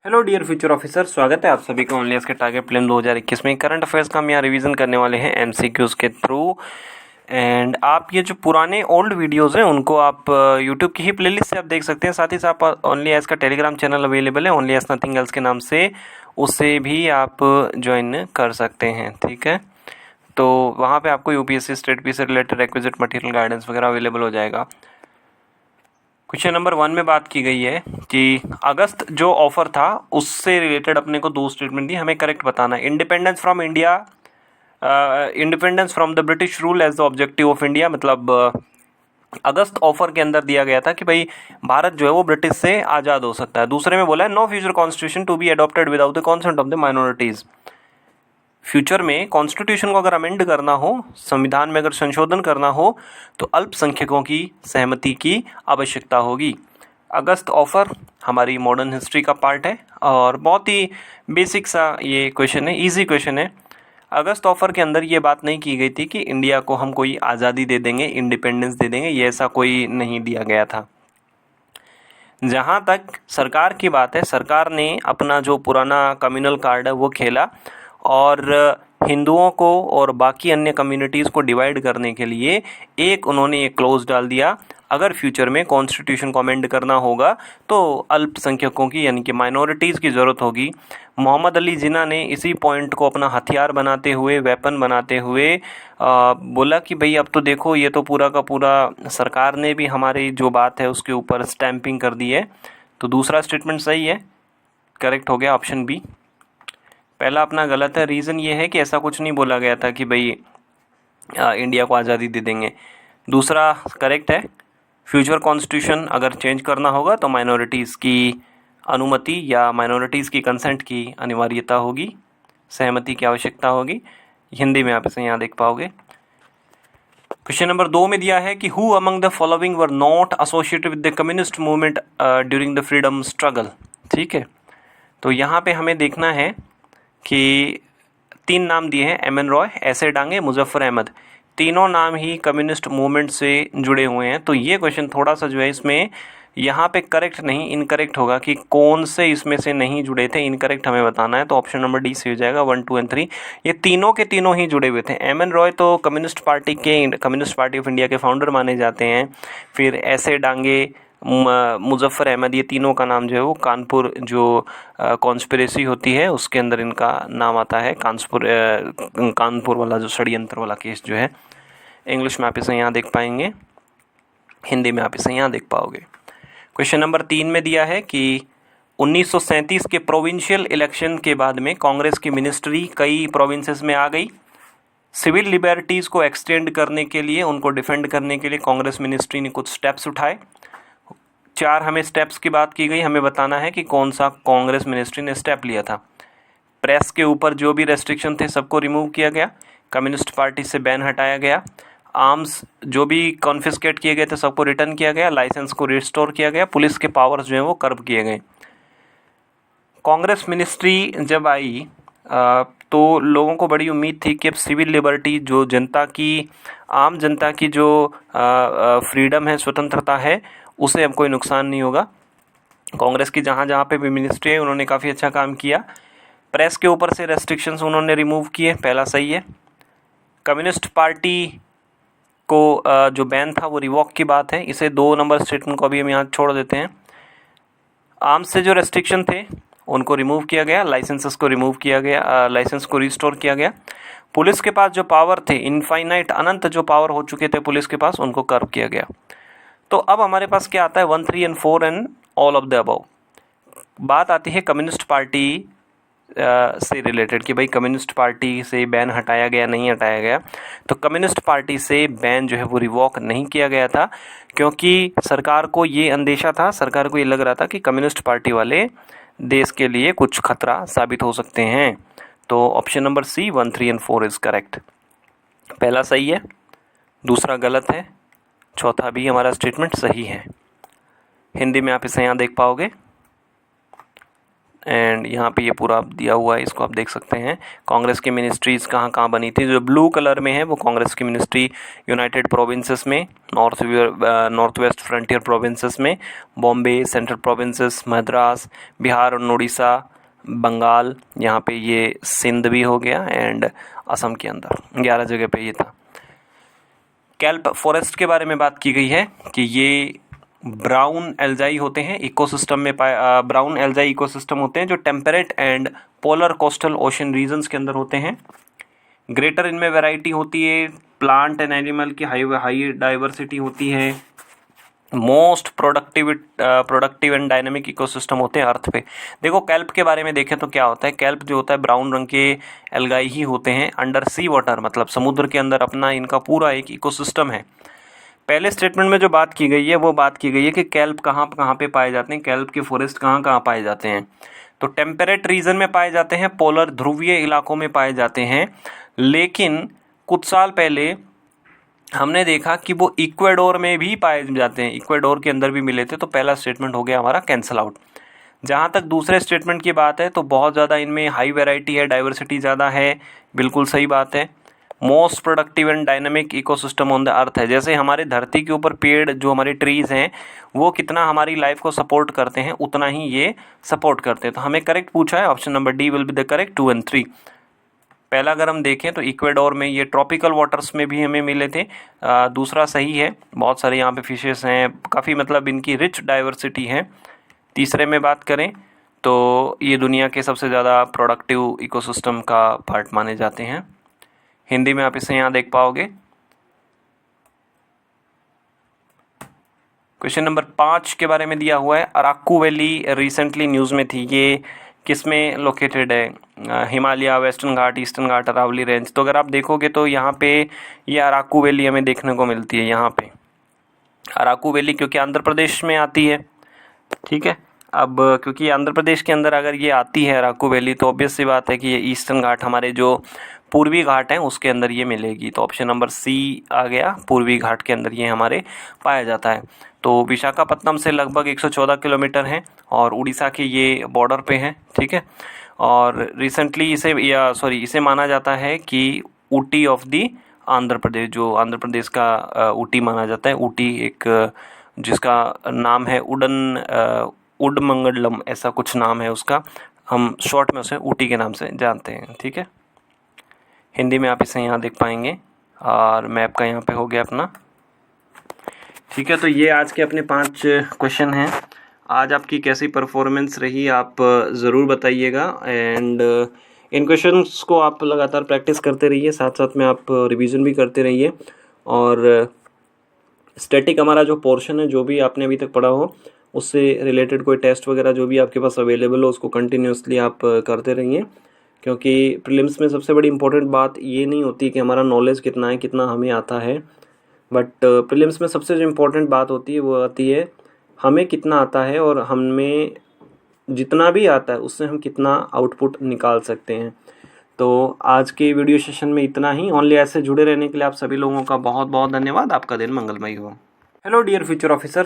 Hello dear future officer, स्वागत है आप सभी का ओनली के टारगेट प्लान 2021 में। करंट अफेयर्स का हम यहाँ रिवीजन करने वाले हैं एमसीक्यूज के थ्रू। एंड आप ये जो पुराने ओल्ड वीडियोस हैं उनको आप यूट्यूब की ही प्लेलिस्ट से आप देख सकते हैं। साथ ही साथ ओनली एस का टेलीग्राम चैनल अवेलेबल है, ओनली एस नथिंग एल्स के नाम से, उससे भी आप ज्वाइन कर सकते हैं। ठीक है, तो वहाँ पे आपको यूपीएससी स्टेट पी से रिलेटेड रिक्विजिट मटेरियल गाइडेंस वगैरह अवेलेबल हो जाएगा। क्वेश्चन नंबर 1 में बात की गई है कि अगस्त जो ऑफर था उससे रिलेटेड अपने को दो स्टेटमेंट दी, हमें करेक्ट बताना है। Independence from India, independence from the British rule as the objective of India, मतलब अगस्त ऑफर के अंदर दिया गया था कि भाई भारत जो है वो ब्रिटिश से आज़ाद हो सकता है। दूसरे में बोला है no future constitution to be adopted without the consent of the minorities. Future में कॉन्स्टिट्यूशन को अगर अमेंड करना हो, संविधान में अगर संशोधन करना हो, तो अल्पसंख्यकों की सहमति की आवश्यकता होगी। अगस्त ऑफर हमारी मॉडर्न हिस्ट्री का पार्ट है और बहुत ही बेसिक सा ये क्वेश्चन है, इजी क्वेश्चन है। अगस्त ऑफर के अंदर ये बात नहीं की गई थी कि इंडिया को हम कोई आज़ादी दे देंगे, इंडिपेंडेंस दे देंगे, ये ऐसा कोई नहीं दिया गया था। जहाँ तक सरकार की बात है, सरकार ने अपना जो पुराना कम्युनल कार्ड है वो खेला और हिंदुओं को और बाकी अन्य कम्युनिटीज़ को डिवाइड करने के लिए उन्होंने एक क्लोज डाल दिया, अगर फ्यूचर में कॉन्स्टिट्यूशन को अमेंड करना होगा तो अल्पसंख्यकों की यानी कि माइनॉरिटीज़ की ज़रूरत होगी। मोहम्मद अली जिन्ना ने इसी पॉइंट को अपना हथियार बनाते हुए, वेपन बनाते हुए बोला कि भाई अब तो देखो ये तो पूरा का पूरा सरकार ने भी हमारी जो बात है उसके ऊपर स्टैंपिंग कर दी है। तो दूसरा स्टेटमेंट सही है, करेक्ट हो गया ऑप्शन बी। पहला अपना गलत है, रीज़न ये है कि ऐसा कुछ नहीं बोला गया था कि भाई इंडिया को आज़ादी दे देंगे। दूसरा करेक्ट है, फ्यूचर कॉन्स्टिट्यूशन अगर चेंज करना होगा तो माइनॉरिटीज़ की अनुमति या माइनॉरिटीज़ की कंसेंट की अनिवार्यता होगी, सहमति की आवश्यकता होगी। हिंदी में आप इसे यहाँ देख पाओगे। क्वेश्चन नंबर 2 में दिया है कि who among the following were not associated with the communist movement during the freedom struggle. ठीक है, तो यहाँ पे हमें देखना है कि 3 नाम दिए हैं, एम एन रॉय, ऐसे डांगे, मुजफ्फर अहमद। तीनों नाम ही कम्युनिस्ट मूवमेंट से जुड़े हुए हैं। तो ये क्वेश्चन थोड़ा सा जो है इसमें यहाँ पे करेक्ट नहीं, इनकरेक्ट होगा कि कौन से इसमें से नहीं जुड़े थे, इनकरेक्ट हमें बताना है। तो ऑप्शन नंबर डी से हो जाएगा 1, 2 एंड 3। ये तीनों के तीनों ही जुड़े हुए थे। एम एन रॉय तो कम्युनिस्ट पार्टी ऑफ इंडिया के फाउंडर माने जाते हैं। फिर ऐसे डांगे, मुजफ्फर अहमद, ये तीनों का नाम जो है वो कानपुर जो कॉन्स्पिरेसी होती है उसके अंदर इनका नाम आता है। कानपुर वाला जो षड्यंत्र वाला केस जो है, इंग्लिश में आप इसे यहाँ देख पाएंगे, हिंदी में आप इसे यहाँ देख पाओगे। क्वेश्चन नंबर 3 में दिया है कि 1937 के प्रोविंशियल इलेक्शन के बाद में कांग्रेस की मिनिस्ट्री कई प्रोविंसेस में आ गई। सिविल लिबर्टीज़ को एक्सटेंड करने के लिए, उनको डिफेंड करने के लिए कांग्रेस मिनिस्ट्री ने कुछ स्टेप्स उठाए। 4 हमें स्टेप्स की बात की गई, हमें बताना है कि कौन सा कांग्रेस मिनिस्ट्री ने स्टेप लिया था। प्रेस के ऊपर जो भी रेस्ट्रिक्शन थे सबको रिमूव किया गया, कम्युनिस्ट पार्टी से बैन हटाया गया, आर्म्स जो भी कॉन्फिस्केट किए गए थे सबको रिटर्न किया गया, लाइसेंस को रिस्टोर किया गया, पुलिस के पावर्स जो हैं वो कर्ब किए गए। कांग्रेस मिनिस्ट्री जब आई तो लोगों को बड़ी उम्मीद थी कि अब सिविल लिबर्टी, जो जनता की, आम जनता की जो फ्रीडम है, स्वतंत्रता है, उसे अब कोई नुकसान नहीं होगा। कांग्रेस की जहाँ जहाँ पे भी मिनिस्ट्री है उन्होंने काफ़ी अच्छा काम किया। प्रेस के ऊपर से रेस्ट्रिक्शंस उन्होंने रिमूव किए, पहला सही है। कम्युनिस्ट पार्टी को जो बैन था वो रिवॉक की बात है, इसे 2 नंबर स्टेटमेंट को अभी हम यहाँ छोड़ देते हैं। आर्म्स से जो रेस्ट्रिक्शन थे उनको रिमूव किया गया, लाइसेंसेस को रिमूव किया गया, लाइसेंस को रिस्टोर किया गया। पुलिस के पास जो पावर थे, इनफाइनाइट, अनंत जो पावर हो चुके थे पुलिस के पास, उनको कर्व किया गया। तो अब हमारे पास क्या आता है, 1, 3 and 4 and all of the above. बात आती है कम्युनिस्ट पार्टी से रिलेटेड कि भाई कम्युनिस्ट पार्टी से बैन हटाया गया, नहीं हटाया गया। तो कम्युनिस्ट पार्टी से बैन जो है वो रिवॉक नहीं किया गया था, क्योंकि सरकार को ये अंदेशा था, सरकार को ये लग रहा था कि कम्युनिस्ट पार्टी वाले देश के लिए कुछ खतरा साबित हो सकते हैं। तो option number C 1, 3 and 4 is correct. पहला सही है, दूसरा गलत है, चौथा भी हमारा स्टेटमेंट सही है। हिंदी में आप इसे यहाँ देख पाओगे। एंड यहाँ पे ये पूरा दिया हुआ है, इसको आप देख सकते हैं। कांग्रेस की मिनिस्ट्रीज़ कहाँ कहाँ बनी थी, जो ब्लू कलर में है वो कांग्रेस की मिनिस्ट्री यूनाइटेड प्रोविंसेस में, नॉर्थ वेस्ट फ्रंटियर प्रोविंसेस में, बॉम्बे, सेंट्रल प्रोविंसेस, मद्रास, बिहार और उड़ीसा, बंगाल, यहाँ पे ये सिंध भी हो गया, एंड असम के अंदर 11 जगह पे ये था। कैल्प फॉरेस्ट के बारे में बात की गई है कि ये ब्राउन एल्जाई होते हैं इकोसिस्टम में ब्राउन एल्जाई इकोसिस्टम होते हैं जो temperate and polar coastal ocean regions के अंदर होते हैं। ग्रेटर इनमें वैरायटी होती है, प्लांट एंड एनिमल की हाई डाइवर्सिटी होती है, most productive and dynamic ecosystem होते हैं अर्थ पे। देखो कैल्प के बारे में देखें तो क्या होता है, कैल्प जो होता है ब्राउन रंग के एल्गाई ही होते हैं अंडर सी वाटर, मतलब समुद्र के अंदर अपना इनका पूरा एक इकोसिस्टम है। पहले स्टेटमेंट में जो बात की गई है वो बात की गई है कि कैल्प कहाँ कहाँ पे पाए जाते हैं, कैल्प के फॉरेस्ट कहाँ कहाँ पाए जाते हैं। तो टेम्परेट रीजन में पाए जाते हैं, पोलर ध्रुवीय इलाकों में पाए जाते हैं, लेकिन कुछ साल पहले हमने देखा कि वो इक्वाडोर में भी पाए जाते हैं, इक्वाडोर के अंदर भी मिले थे। तो पहला स्टेटमेंट हो गया हमारा कैंसल आउट। जहाँ तक दूसरे स्टेटमेंट की बात है तो बहुत ज़्यादा इनमें हाई वैरायटी है, डाइवर्सिटी ज़्यादा है, बिल्कुल सही बात है। Most productive and dynamic ecosystem on the earth है, जैसे हमारे धरती के ऊपर पेड़ जो हमारे ट्रीज़ हैं वो कितना हमारी लाइफ को सपोर्ट करते हैं उतना ही ये सपोर्ट करते हैं। तो हमें करेक्ट पूछा है, option number D will be the correct, 2 और 3। पहला अगर हम देखें तो इक्वाडोर में ये ट्रॉपिकल वाटर्स में भी हमें मिले थे, दूसरा सही है, बहुत सारे यहाँ पे फिशेस हैं, काफ़ी मतलब इनकी रिच डाइवर्सिटी है। तीसरे में बात करें तो ये दुनिया के सबसे ज़्यादा प्रोडक्टिव इकोसिस्टम का पार्ट माने जाते हैं। हिंदी में आप इसे यहाँ देख पाओगे। क्वेश्चन नंबर 5 के बारे में दिया हुआ है, अराकू वैली रिसेंटली न्यूज़ में थी, ये किस में लोकेटेड है? हिमालय, वेस्टर्न घाट, ईस्टर्न घाट, अरावली रेंज। तो अगर आप देखोगे तो यहाँ पे ये अराकू वैली हमें देखने को मिलती है। यहाँ पे अराकू वैली क्योंकि आंध्र प्रदेश में आती है, ठीक है। अब क्योंकि आंध्र प्रदेश के अंदर अगर ये आती है अराकू वैली तो ऑब्वियस सी बात है कि ये ईस्टर्न घाट, हमारे जो पूर्वी घाट हैं उसके अंदर ये मिलेगी। तो ऑप्शन नंबर सी आ गया, पूर्वी घाट के अंदर ये हमारे पाया जाता है। तो विशाखापत्तनम से लगभग 114 किलोमीटर है और उड़ीसा के ये बॉर्डर पे है, ठीक है। और रिसेंटली इसे माना जाता है कि ऊटी ऑफ दी आंध्र प्रदेश, जो आंध्र प्रदेश का ऊटी माना जाता है। ऊटी एक जिसका नाम है उडमंगलम, ऐसा कुछ नाम है उसका, हम शॉर्ट में उसे ऊटी के नाम से जानते हैं, ठीक है। हिंदी में आप इसे यहाँ देख पाएंगे और मैप का यहाँ पे हो गया अपना, ठीक है। तो ये आज के अपने 5 क्वेश्चन हैं। आज आपकी कैसी परफॉर्मेंस रही आप ज़रूर बताइएगा, एंड इन क्वेश्चंस को आप लगातार प्रैक्टिस करते रहिए, साथ साथ में आप रिवीजन भी करते रहिए। और स्टैटिक हमारा जो पोर्शन है, जो भी आपने अभी तक पढ़ा हो उससे रिलेटेड कोई टेस्ट वगैरह जो भी आपके पास अवेलेबल हो उसको कंटिन्यूसली आप करते रहिए, क्योंकि प्रीलिम्स में सबसे बड़ी इंपॉर्टेंट बात ये नहीं होती कि हमारा नॉलेज कितना है, कितना हमें आता है, बट प्रीलिम्स में सबसे जो इम्पोर्टेंट बात होती है वो आती है हमें कितना आता है और हमें जितना भी आता है उससे हम कितना आउटपुट निकाल सकते हैं। तो आज के वीडियो सेशन में इतना ही। ओनली ऐसे जुड़े रहने के लिए आप सभी लोगों का बहुत बहुत धन्यवाद। आपका दिन मंगलमय हो। Hello dear future officer,